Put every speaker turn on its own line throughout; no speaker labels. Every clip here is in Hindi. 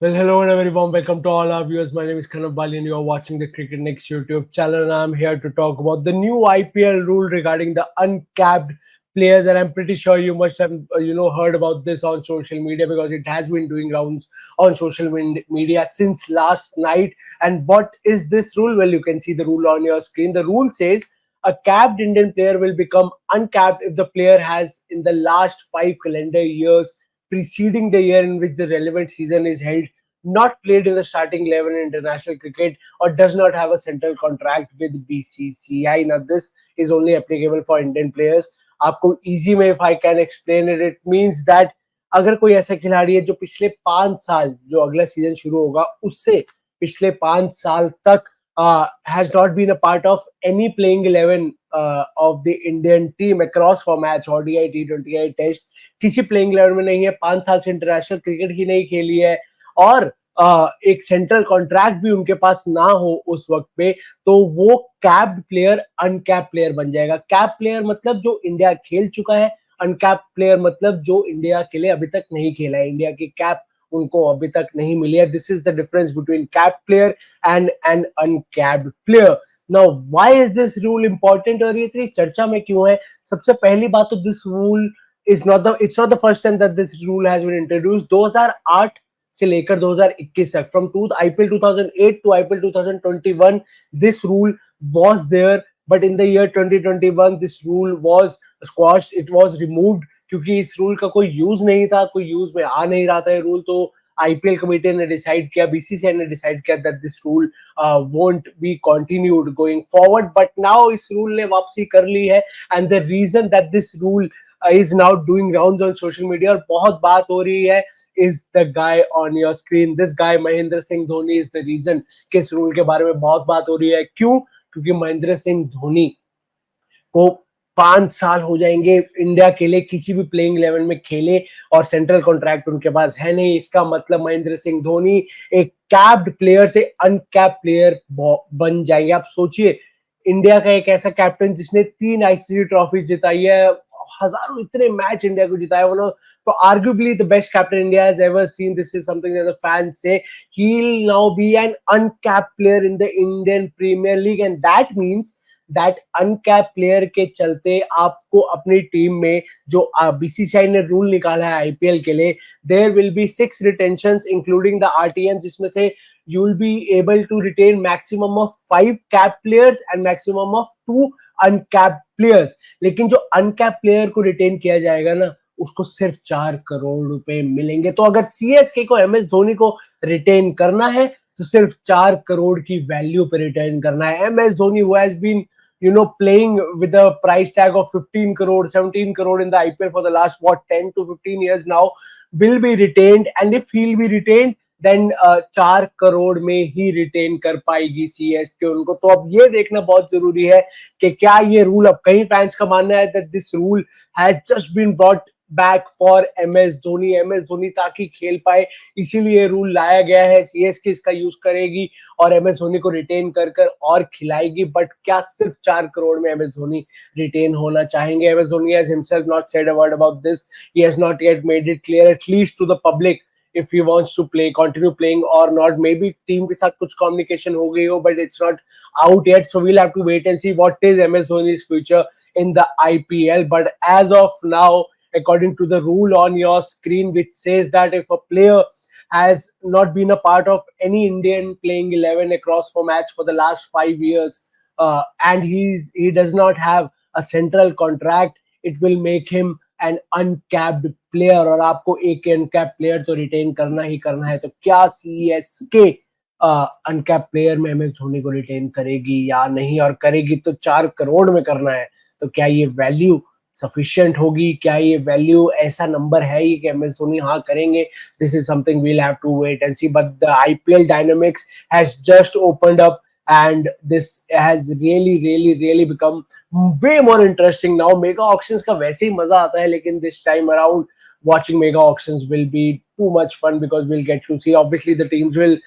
Well, hello and a very warm welcome to all our viewers. My name is Kanav Bali and you are watching the Cricket Next YouTube channel. And I'm here to talk about the new IPL rule regarding the uncapped players. And I'm pretty sure you must have, heard about this on social media because it has been doing rounds on social media since last night. And what is this rule? Well, you can see the rule on your screen. The rule says a capped Indian player will become uncapped if the player has, in the last 5 calendar years preceding the year in which the relevant season is held, not played in the starting 11 in international cricket, or does not have a central contract with BCCI. Now, this is only applicable for Indian players. आपको easy में if I can explain it, it means that अगर कोई ऐसा खिलाड़ी है जो पिछले 5 साल, जो अगला सीजन शुरू होगा उससे पिछले 5 साल तक has not been a part of any playing 11 of the Indian team across formats, ODI, T20I, Test, किसी प्लेइंग 11 में नहीं है, 5 साल से इंटरनेशनल क्रिकेट ही नहीं खेली है, और एक सेंट्रल कॉन्ट्रैक्ट भी उनके पास ना हो उस वक्त पे, तो वो कैप्ड प्लेयर अनकैप प्लेयर बन जाएगा. कैप प्लेयर मतलब जो इंडिया खेल चुका है, अनकैप प्लेयर मतलब जो इंडिया के लिए अभी तक नहीं खेला है, इंडिया की कैप उनको अभी तक नहीं मिली है. This is the difference between cap player and an uncapped player. Now why is this rule important और ये इतनी चर्चा में क्यों है? सबसे पहली बात तो this rule it's not the first time that this rule has been introduced. 2008 से लेकर 2021 तक, from IPL 2008 to IPL 2021, this rule was there, but in the year 2021 this rule was squashed, it was removed, क्योंकि इस रूल का कोई यूज नहीं था, कोई यूज में आ नहीं रहा था ये रूल. तो आईपीएल कमेटी ने डिसाइड किया, बीसीसीआई ने डिसाइड किया that this rule won't be continued going forward, but now इस रूल ने वापसी कर ली है. And the reason that this rule is now doing rounds on social media और बहुत बात हो रही है, is the guy on your screen. This guy Mahendra Singh Dhoni is the reason कि इस रूल के बारे में बहुत बात हो रही है. क्यों? क्योंकि महेंद्र सिंह धोनी को 5 साल हो जाएंगे इंडिया के लिए किसी भी प्लेइंग 11 में खेले, और सेंट्रल कॉन्ट्रैक्ट उनके पास है नहीं. इसका मतलब महेंद्र सिंह धोनी एक कैप्ड प्लेयर से अनकैप्ड प्लेयर बन जाएंगे. आप सोचिए, इंडिया का एक ऐसा कैप्टन जिसने 3 आईसीसी ट्रॉफी जिताई है, हजारों इतने मैच इंडिया को जिताया, one of arguably the best captain India has ever seen. This is something that the fans say. He'll now be an uncapped player in the Indian Premier League, and that means that uncap player के चलते आपको अपनी टीम में, जो बीसीसीआई ने रूल निकाला है आईपीएल के लिए, there will be 6 retentions including the RTM, जिसमें से you will be able to retain maximum of 5 cap players and maximum of 2 uncapped players. लेकिन जो uncapped player को रिटेन किया जाएगा ना, उसको सिर्फ 4 करोड़ रुपए मिलेंगे. तो अगर सीएसके को एमएस धोनी को रिटेन करना है तो सिर्फ 4 करोड़ की वैल्यू पे रिटेन करना है. MS Dhoni who has been playing with a price tag of 15 crore, 17 crore in the IPL for the last 10 to 15 years now, will be retained. And if he'll be retained, then 4 crore में ही रिटेन कर पाएगी सीएसके उनको. तो अब ये देखना बहुत जरूरी है कि क्या ये रूल, अब कई फैंस का मानना है that this rule has just been brought back for MS Dhoni ताकि खेल पाए, इसीलिए रूल लाया गया है. सीएसके इसका यूज करेगी और एमएस धोनी को रिटेन कर कर और खिलाएगी. बट क्या सिर्फ 4 करोड़ में एमएस धोनी रिटेन होना चाहेंगे? MS Dhoni has himself not said a word about this. He has not yet made it clear at least to the public if he wants to continue playing or not. Maybe team के साथ कुछ communication हो गई हो, but it's not out yet, so we'll have to wait and see what is MS Dhoni's future in the IPL. But as of now, according to the rule on your screen, which says that if a player has not been a part of any Indian playing 11 across formats for the last 5 years, and he does not have a central contract, it will make him an uncapped player, और आपको एक अनकैप प्लेयर तो रिटेन करना ही करना है. तो क्या सीएसके अनकैप प्लेयर में एमएस धोनी को रिटेन करेगी या नहीं? और करेगी तो 4 करोड़ में करना है, तो क्या ये वैल्यू सफिशिएंट होगी? क्या ये वैल्यू ऐसा नंबर है ही कि एमएस धोनी हाँ करेंगे? This is something we'll have to wait and see. But the IPL dynamics has just opened up and this has really become way more interesting now. Mega auctions का वैसे ही मजा आता है, लेकिन this time around watching mega auctions will be too much fun because we'll get to see. Obviously, the teams will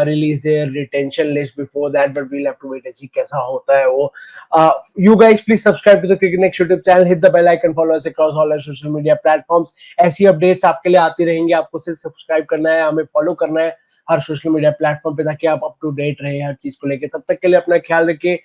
release their retention list before that, but we'll have to wait and see कैसा होता है वो. You guys please subscribe to the Cricket Next YouTube channel, hit the bell icon, follow us across all our social media platforms. ऐसी updates आपके लिए आती रहेंगी. आपको सिर्फ सब्सक्राइब करना है, हमें फॉलो करना है हर सोशल मीडिया प्लेटफॉर्म पे, ताकि आप अप टू डेट रहे हर चीज को लेके. तब तक के लिए अपना ख्याल रखिए.